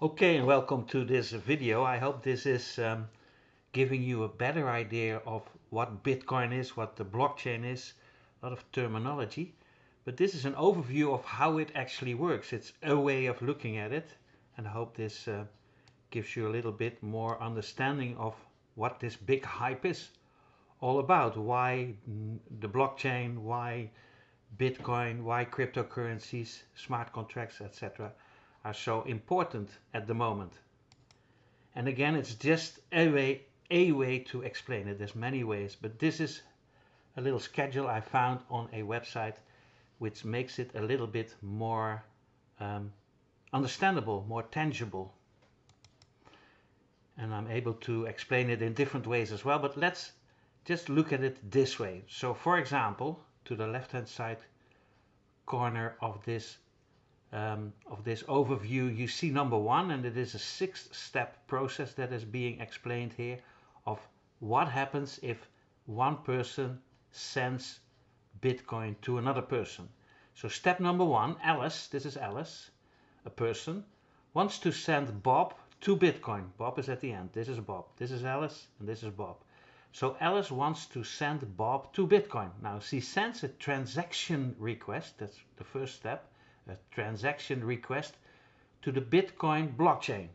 Okay, and welcome to this video. I hope this is giving you a better idea of what Bitcoin is, what the blockchain is, a lot of terminology. But this is an overview of how it actually works. It's a way of looking at it, and I hope this gives you a little bit more understanding of what this big hype is all about. Why the blockchain, why Bitcoin, why cryptocurrencies, smart contracts, etc. are so important at the moment. And again, it's just a way to explain it. There's many ways, but this is a little schedule I found on a website which makes it a little bit more understandable, more tangible. And I'm able to explain it in different ways as well, but let's just look at it this way. So for example, to the left hand side corner of this overview, you see number one, and it is a 6-step process that is being explained here of what happens if one person sends Bitcoin to another person. So step number one, Alice, this is Alice, a person, wants to send Bob 2 Bitcoin. Bob is at the end. This is Bob. This is Alice, and this is Bob. So Alice wants to send Bob 2 Bitcoin. Now she sends a transaction request, that's the first step, a transaction request to the Bitcoin blockchain,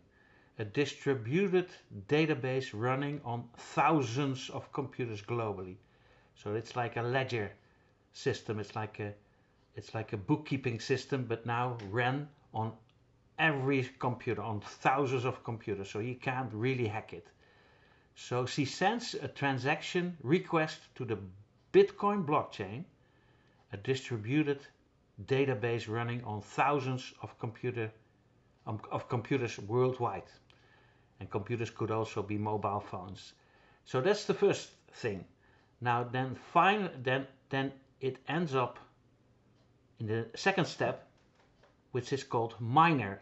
a distributed database running on thousands of computers globally. So it's like a ledger system, it's like a bookkeeping system, but now ran on every computer, on thousands of computers, so you can't really hack it. So she sends a transaction request to the Bitcoin blockchain, a distributed database running on thousands of computers worldwide. And computers could also be mobile phones. So that's the first thing. Now then it ends up in the second step, which is called a miner.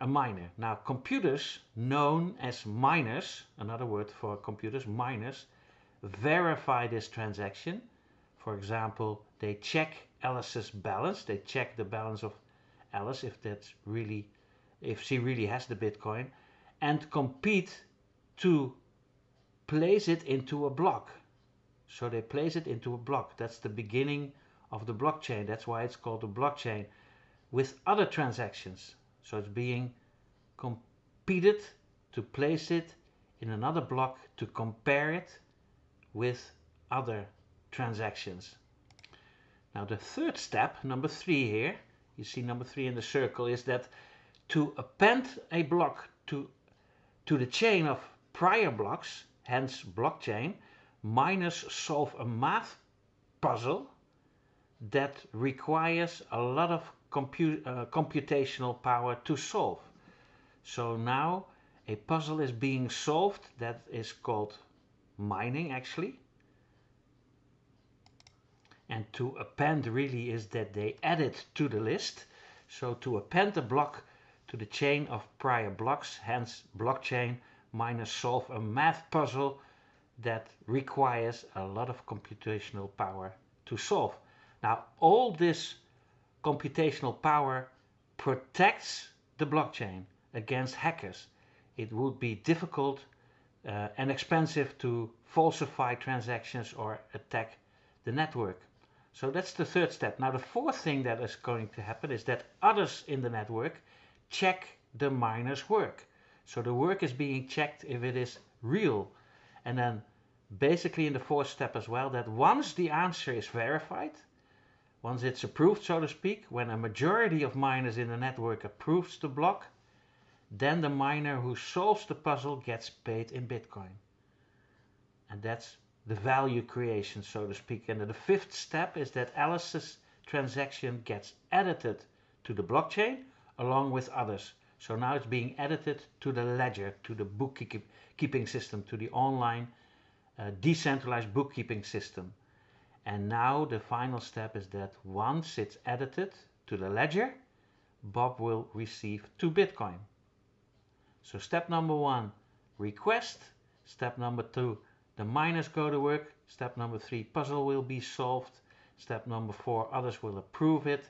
Now computers known as miners, another word for computers, miners, verify this transaction. For example, they check Alice's balance, they check the balance of Alice if she really has the Bitcoin, and compete to place it into a block. So they place it into a block. That's the beginning of the blockchain. That's why it's called a blockchain, with other transactions. So it's being competed to place it in another block to compare it with other transactions. Now the third step, number 3 here, you see number 3 in the circle, is that to append a block to the chain of prior blocks, hence blockchain, miners solve a math puzzle that requires a lot of computational power to solve. So now a puzzle is being solved that is called mining actually. And to append really is that they add it to the list. So to append a block to the chain of prior blocks, hence blockchain, miners solve a math puzzle that requires a lot of computational power to solve. Now all this computational power protects the blockchain against hackers. It would be difficult and expensive to falsify transactions or attack the network. So that's the third step. Now the fourth thing that is going to happen is that others in the network check the miner's work. So the work is being checked if it is real. And then basically in the fourth step as well, that once the answer is verified, once it's approved, so to speak, when a majority of miners in the network approves the block, then the miner who solves the puzzle gets paid in Bitcoin. And that's the value creation, so to speak. And the fifth step is that Alice's transaction gets edited to the blockchain along with others. So now it's being edited to the ledger, to the bookkeeping system, to the online decentralized bookkeeping system. And now the final step is that once it's edited to the ledger, Bob will receive 2 Bitcoin. So step number 1, request. Step number 2, the miners go to work. Step number 3, puzzle will be solved. Step number 4, others will approve it.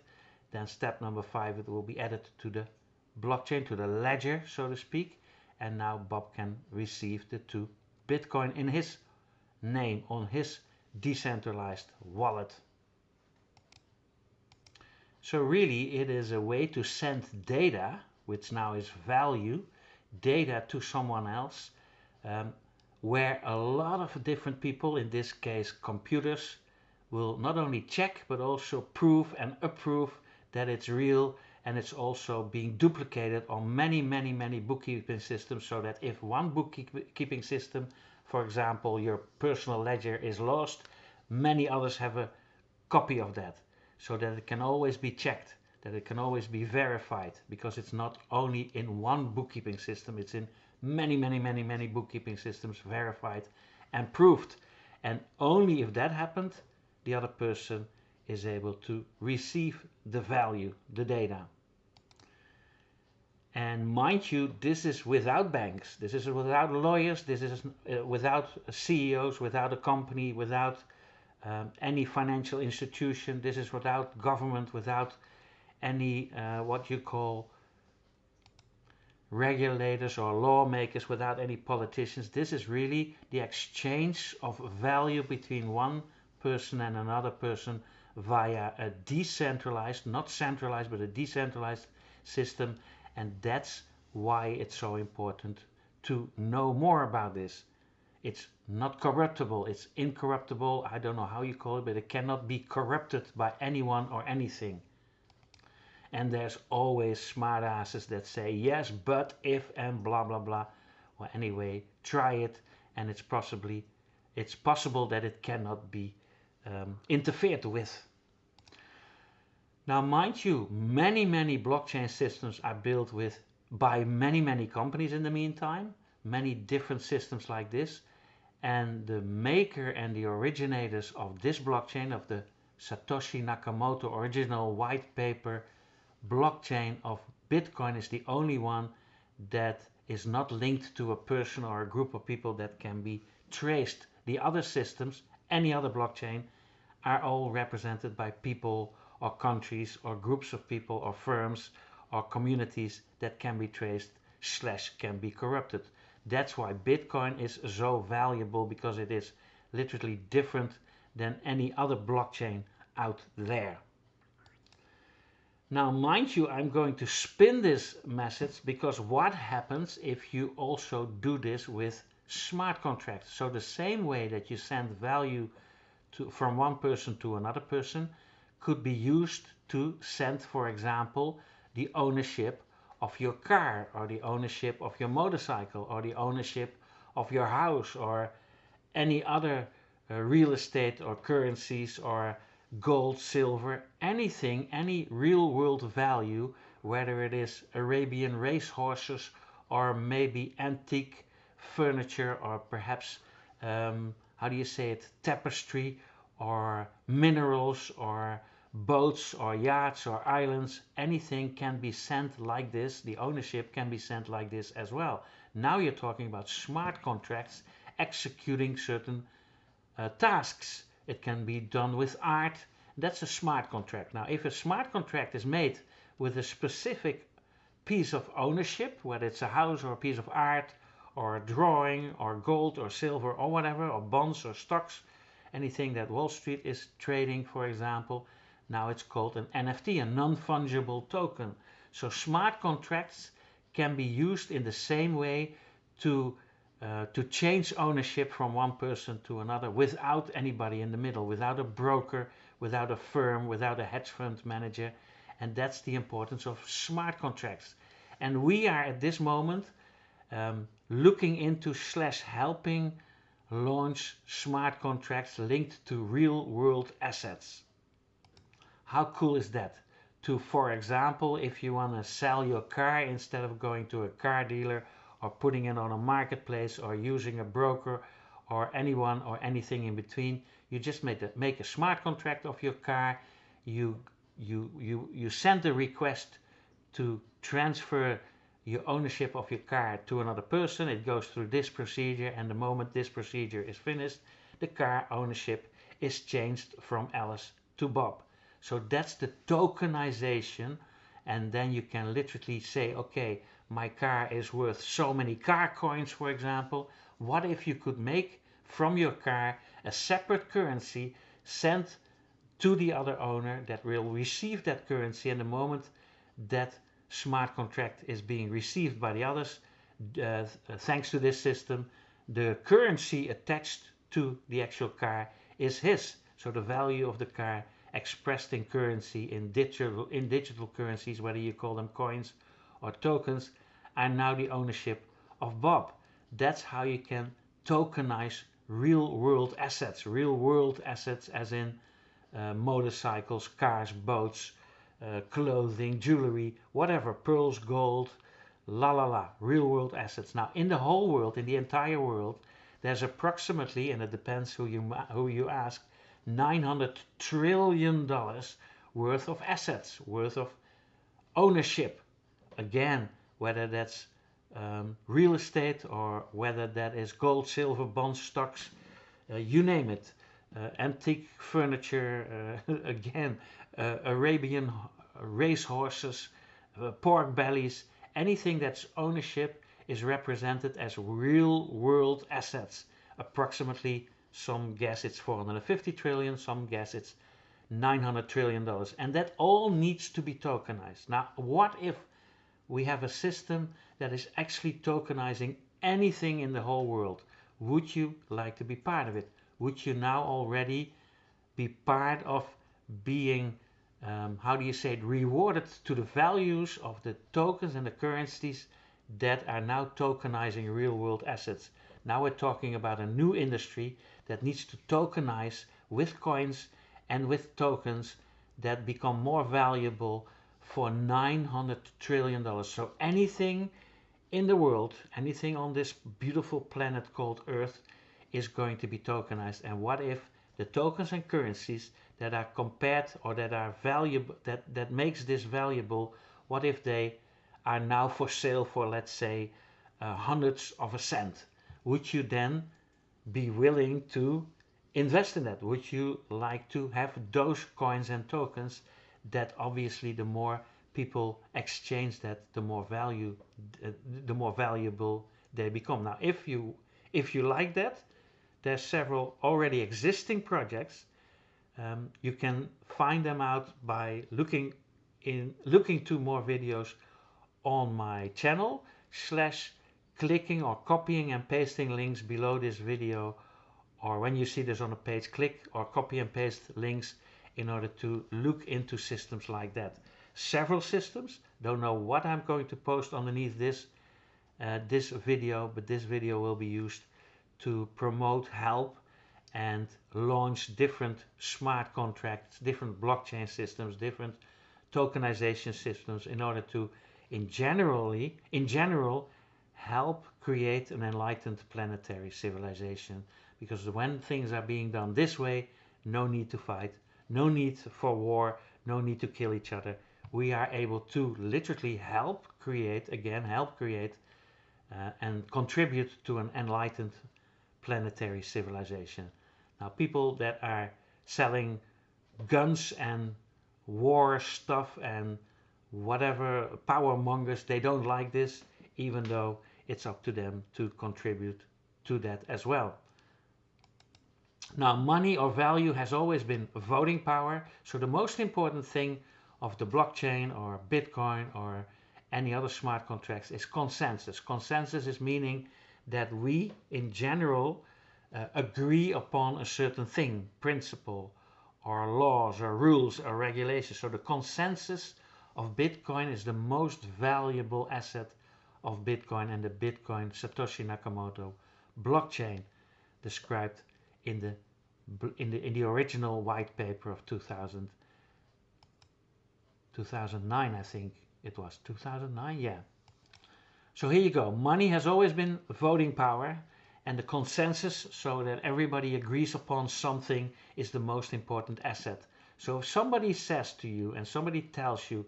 Then step number 5, it will be added to the blockchain, to the ledger, so to speak. and now Bob can receive the 2 Bitcoin in his name on his decentralized wallet. So really it is a way to send data, which now is value, data to someone else, where a lot of different people, in this case computers, will not only check but also prove and approve that it's real, and it's also being duplicated on many bookkeeping systems, so that if one bookkeeping system, for example your personal ledger, is lost, many others have a copy of that, so that it can always be checked, that it can always be verified, because it's not only in one bookkeeping system, it's in many bookkeeping systems, verified and proved. And only if that happened, the other person is able to receive the value, the data. And mind you, this is without banks, this is without lawyers, this is without CEOs, without a company, without any financial institution, this is without government, without any what you call regulators or lawmakers, without any politicians. This is really the exchange of value between one person and another person via a decentralized, not centralized, but a decentralized system. And that's why it's so important to know more about this. It's not corruptible, it's incorruptible, I don't know how you call it, but it cannot be corrupted by anyone or anything. And there's always smart asses that say yes, but if, and blah blah blah. Well, anyway, try it, and it's possible that it cannot be interfered with. Now mind you, many blockchain systems are built by many companies in the meantime, many different systems like this. And the maker and the originators of this blockchain, of the Satoshi Nakamoto original white paper blockchain of Bitcoin, is the only one that is not linked to a person or a group of people that can be traced. The other systems, any other blockchain, are all represented by people or countries or groups of people or firms or communities that can be traced / can be corrupted. That's why Bitcoin is so valuable, because it is literally different than any other blockchain out there. Now mind you, I'm going to spin this message, because what happens if you also do this with smart contracts? So the same way that you send value from one person to another person could be used to send, for example, the ownership of your car, or the ownership of your motorcycle, or the ownership of your house, or any other real estate or currencies, or gold, silver, anything, any real world value, whether it is Arabian racehorses or maybe antique furniture, or perhaps how do you say it, tapestry, or minerals, or boats or yachts or islands. Anything can be sent like this. The ownership can be sent like this as well. Now you're talking about smart contracts executing certain tasks. It can be done with art. That's a smart contract. Now if a smart contract is made with a specific piece of ownership, whether it's a house or a piece of art or a drawing or gold or silver or whatever, or bonds or stocks, anything that Wall Street is trading, for example, now it's called an NFT, a non-fungible token. So smart contracts can be used in the same way to change ownership from one person to another without anybody in the middle, without a broker, without a firm, without a hedge fund manager. And that's the importance of smart contracts. And we are at this moment looking into / helping launch smart contracts linked to real world assets. How cool is that? To, for example, if you want to sell your car, instead of going to a car dealer or putting it on a marketplace or using a broker or anyone or anything in between, you just make a smart contract of your car. You send a request to transfer your ownership of your car to another person. It goes through this procedure, and the moment this procedure is finished, the car ownership is changed from Alice to Bob. So that's the tokenization, and then you can literally say, okay, my car is worth so many car coins, for example. What if you could make from your car a separate currency sent to the other owner that will receive that currency, and the moment that smart contract is being received by the others, thanks to this system, the currency attached to the actual car is his. So the value of the car expressed in currency, in digital currencies, whether you call them coins or tokens, are now the ownership of Bob. That's how you can tokenize real world assets as in motorcycles, cars, boats, clothing, jewelry, whatever, pearls, gold, real world assets. Now in the whole world, in the entire world, there's approximately, and it depends who you ask, $900 trillion worth of assets, worth of ownership. Again, whether that's real estate or whether that is gold, silver, bonds, stocks, you name it. Antique furniture, again, Arabian race horses, pork bellies, anything that's ownership is represented as real world assets. Approximately, some guess it's 450 trillion, some guess it's $900 trillion. And that all needs to be tokenized. Now, what if we have a system that is actually tokenizing anything in the whole world? Would you like to be part of it? Would you now already be part of being, how do you say it, rewarded to the values of the tokens and the currencies that are now tokenizing real world assets? Now we're talking about a new industry that needs to tokenize with coins and with tokens that become more valuable for $900 trillion. So anything in the world, anything on this beautiful planet called Earth is going to be tokenized. And what if the tokens and currencies that are compared or that are valuable, that makes this valuable, what if they are now for sale for, let's say, hundreds of a cent? Would you then be willing to invest in that? Would you like to have those coins and tokens that obviously the more people exchange that, the more valuable they become? Now, if you like that, there's several already existing projects. You can find them out by looking to more videos on my channel, / clicking or copying and pasting links below this video, or when you see this on a page, click or copy and paste links in order to look into systems like that. Several systems, don't know what I'm going to post underneath this video, but this video will be used to promote, help, and launch different smart contracts, different blockchain systems, different tokenization systems in order to, in general, help create an enlightened planetary civilization. Because when things are being done this way, no need to fight, no need for war, no need to kill each other. We are able to literally help create and contribute to an enlightened planetary civilization. Now, people that are selling guns and war stuff and whatever, power mongers, they don't like this, even though it's up to them to contribute to that as well. Now, money or value has always been voting power. So the most important thing of the blockchain or Bitcoin or any other smart contracts is consensus. Consensus is meaning that we, in general, agree upon a certain thing, principle, or laws, or rules, or regulations. So the consensus of Bitcoin is the most valuable asset of Bitcoin and the Bitcoin Satoshi Nakamoto blockchain, described in the original white paper of 2009, I think it was 2009, yeah. So here you go. Money has always been voting power, and the consensus, so that everybody agrees upon something, is the most important asset. So if somebody says to you and somebody tells you,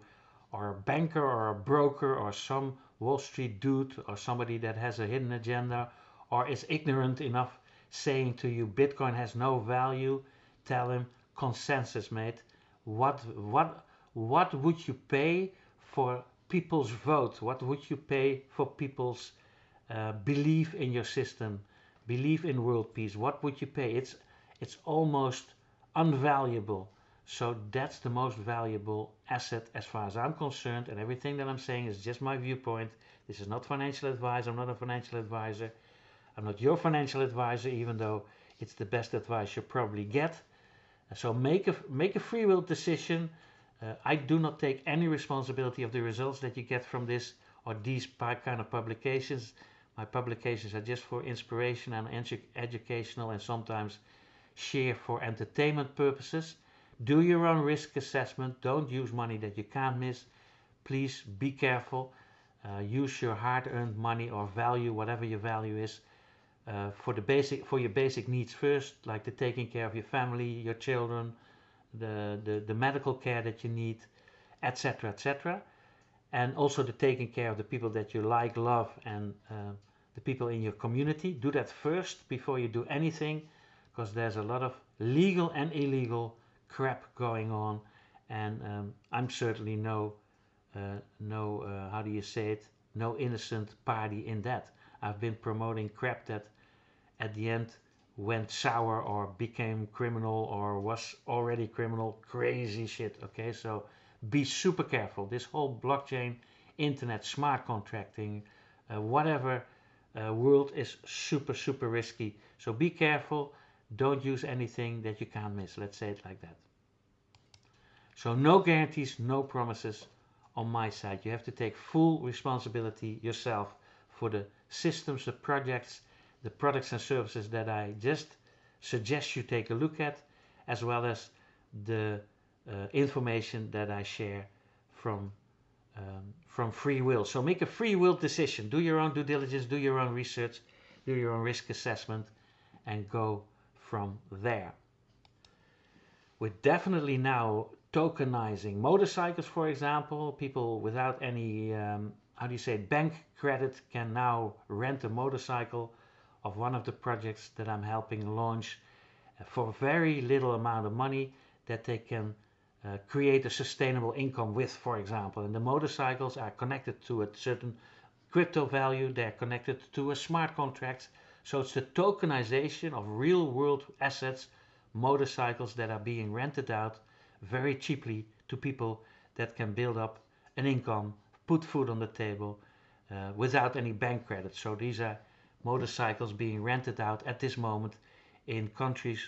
or a banker or a broker or some Wall Street dude or somebody that has a hidden agenda or is ignorant enough saying to you Bitcoin has no value, tell him consensus, mate. What would you pay for people's vote? What would you pay for people's belief in your system, belief in world peace? What would you pay? It's almost unvaluable. So that's the most valuable asset as far as I'm concerned, and everything that I'm saying is just my viewpoint. This is not financial advice. I'm not a financial advisor. I'm not your financial advisor, even though it's the best advice you probably get. So make a free will decision. I do not take any responsibility of the results that you get from this or these kind of publications. My publications are just for inspiration and educational, and sometimes share for entertainment purposes. Do your own risk assessment. Don't use money that you can't miss. Please be careful. Use your hard-earned money or value, whatever your value is, for your basic needs first, like the taking care of your family, your children, the medical care that you need, etc., etc., and also the taking care of the people that you like, love, and the people in your community. Do that first before you do anything, because there's a lot of legal and illegal crap going on, and I'm certainly no how do you say it, no innocent party in that. I've been promoting crap that at the end went sour or became criminal or was already criminal. Crazy shit. Okay, so be super careful. This whole blockchain, internet, smart contracting, whatever world is super risky. So be careful. Don't use anything that you can't miss. Let's say it like that. So no guarantees, no promises on my side. You have to take full responsibility yourself for the systems, the projects, the products and services that I just suggest you take a look at, as well as the information that I share from free will. So make a free will decision. Do your own due diligence, do your own research, do your own risk assessment, and go from there. We're definitely now tokenizing motorcycles, for example. People without any, how do you say, bank credit can now rent a motorcycle of one of the projects that I'm helping launch for very little amount of money that they can create a sustainable income with, for example. And the motorcycles are connected to a certain crypto value. They're connected to a smart contract. So it's the tokenization of real world assets, motorcycles that are being rented out very cheaply to people that can build up an income, put food on the table without any bank credit. So these are motorcycles being rented out at this moment in countries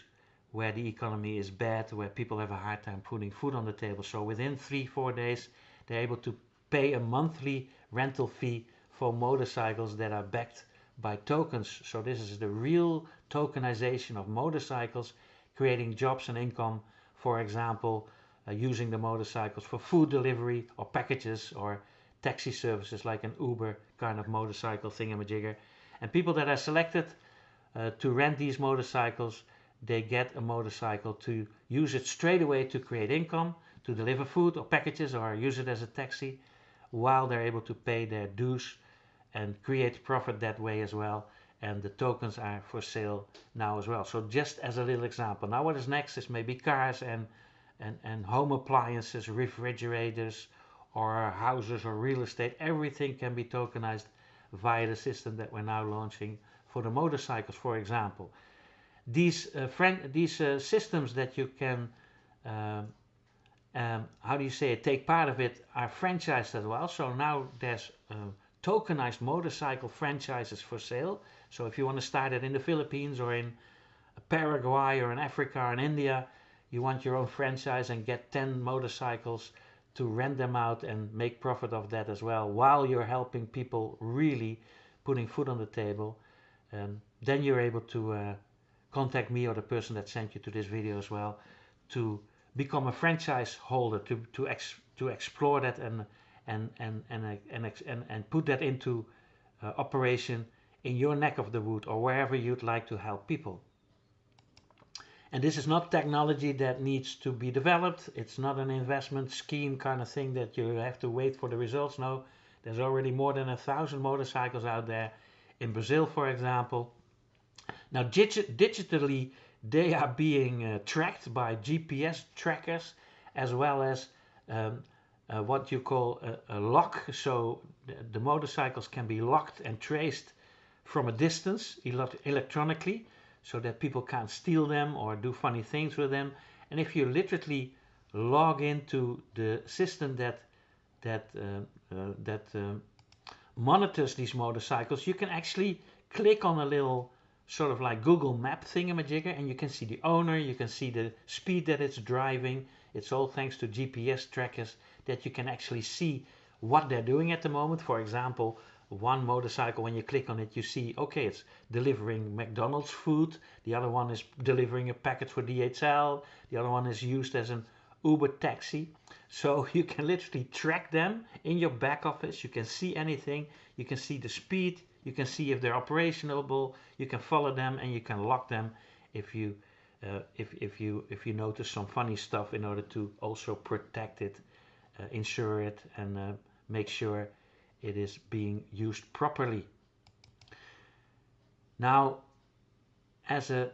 where the economy is bad, where people have a hard time putting food on the table. So within 3-4 days, they're able to pay a monthly rental fee for motorcycles that are backed by tokens. So this is the real tokenization of motorcycles, creating jobs and income, for example, using the motorcycles for food delivery or packages or taxi services like an Uber kind of motorcycle thingamajigger. And people that are selected to rent these motorcycles, they get a motorcycle to use it straight away to create income, to deliver food or packages or use it as a taxi, while they're able to pay their dues and create profit that way as well. And the tokens are for sale now as well. So just as a little example. Now what is next is maybe cars and home appliances, refrigerators or houses or real estate. Everything can be tokenized via the system that we're now launching for the motorcycles, for example. These systems that you can, how do you say it, take part of it, are franchised as well. So now there's tokenized motorcycle franchises for sale. So if you want to start it in the Philippines or in Paraguay or in Africa or in India, you want your own franchise and get 10 motorcycles to rent them out and make profit of that as well, while you're helping people really putting food on the table, then you're able to contact me or the person that sent you to this video as well to become a franchise holder, to explore that and put that into operation in your neck of the wood or wherever you'd like to help people. And this is not technology that needs to be developed. It's not an investment scheme kind of thing that you have to wait for the results. No, there's already more than 1,000 motorcycles out there in Brazil, for example. Now digitally they are being tracked by GPS trackers, as well as what you call a lock, so the motorcycles can be locked and traced from a distance electronically, so that people can't steal them or do funny things with them. And if you literally log into the system that monitors these motorcycles, you can actually click on a little sort of like Google Map thingamajigger, and you can see the owner, you can see the speed that it's driving. It's all thanks to GPS trackers that you can actually see what they're doing at the moment. For example, one motorcycle, when you click on it, you see, okay, it's delivering McDonald's food. The other one is delivering a package for DHL. The other one is used as an Uber taxi. So you can literally track them in your back office. You can see anything. You can see the speed. You can see if they're operational. You can follow them, and you can lock them if you notice some funny stuff, in order to also protect it, insure it, and make sure it is being used properly. Now, as a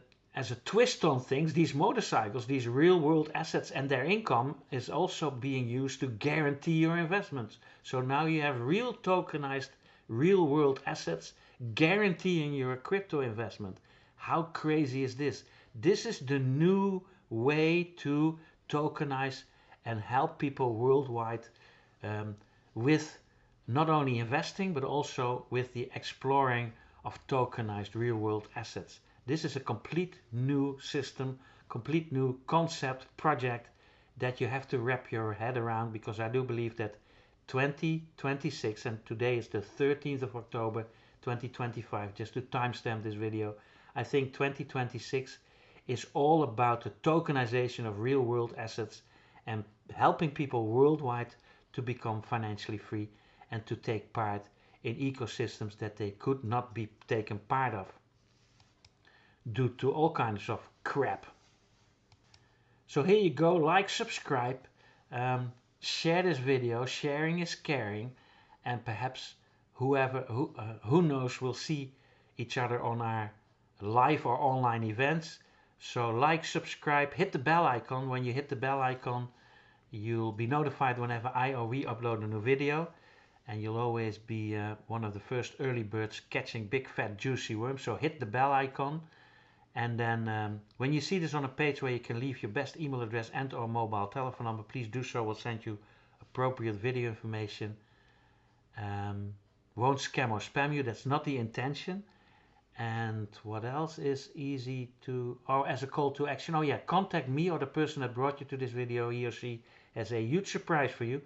twist on things, these motorcycles, these real world assets and their income is also being used to guarantee your investments. So now you have real tokenized real world assets guaranteeing your crypto investment. How crazy is this? This is the new way to tokenize and help people worldwide with not only investing, but also with the exploring of tokenized real world assets. This is a complete new system, complete new concept, project that you have to wrap your head around, because I do believe that 2026, and today is the 13th of October 2025, just to timestamp this video, I think 2026 is all about the tokenization of real world assets and helping people worldwide to become financially free and to take part in ecosystems that they could not be taken part of due to all kinds of crap. So here you go, like, subscribe, share this video. Sharing is caring, and perhaps who knows, we'll see each other on our live or online events. So like, subscribe, hit the bell icon. When you hit the bell icon, you'll be notified whenever I or we upload a new video, and you'll always be one of the first early birds catching big fat juicy worms. So hit the bell icon, and then when you see this on a page where you can leave your best email address and or mobile telephone number, please do so. We'll send you appropriate video information. Won't scam or spam you, that's not the intention. And what else is easy to, as a call to action, contact me or the person that brought you to this video. He or she has a huge surprise for you.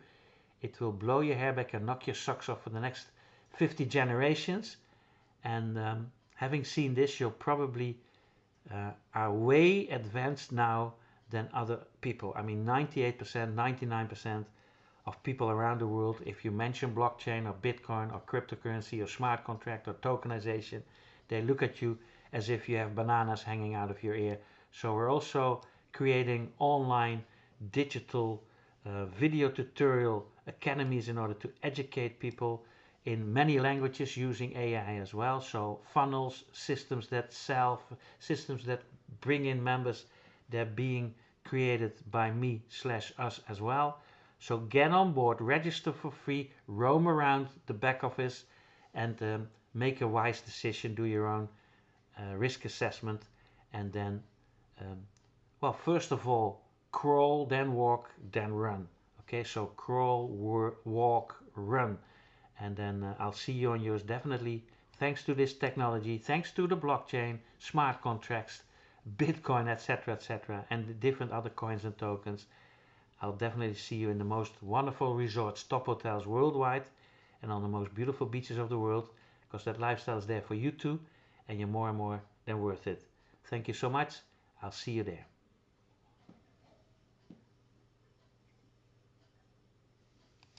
It will blow your hair back and knock your socks off for the next 50 generations. And having seen this, you'll probably are way advanced now than other people. I mean, 98%, 99% of people around the world, if you mention blockchain or Bitcoin or cryptocurrency or smart contract or tokenization, they look at you as if you have bananas hanging out of your ear. So we're also creating online digital video tutorial academies in order to educate people in many languages using AI as well. So funnels, systems that sell, systems that bring in members, they're being created by me/us as well. So get on board, register for free, roam around the back office, and make a wise decision. Do your own risk assessment, and then, well, first of all, crawl, then walk, then run. Okay, so crawl, walk, run, and then I'll see you on yours definitely. Thanks to this technology, thanks to the blockchain, smart contracts, Bitcoin, etc., and the different other coins and tokens. I'll definitely see you in the most wonderful resorts, top hotels worldwide, and on the most beautiful beaches of the world, because that lifestyle is there for you too, and you're more and more than worth it. Thank you so much. I'll see you there.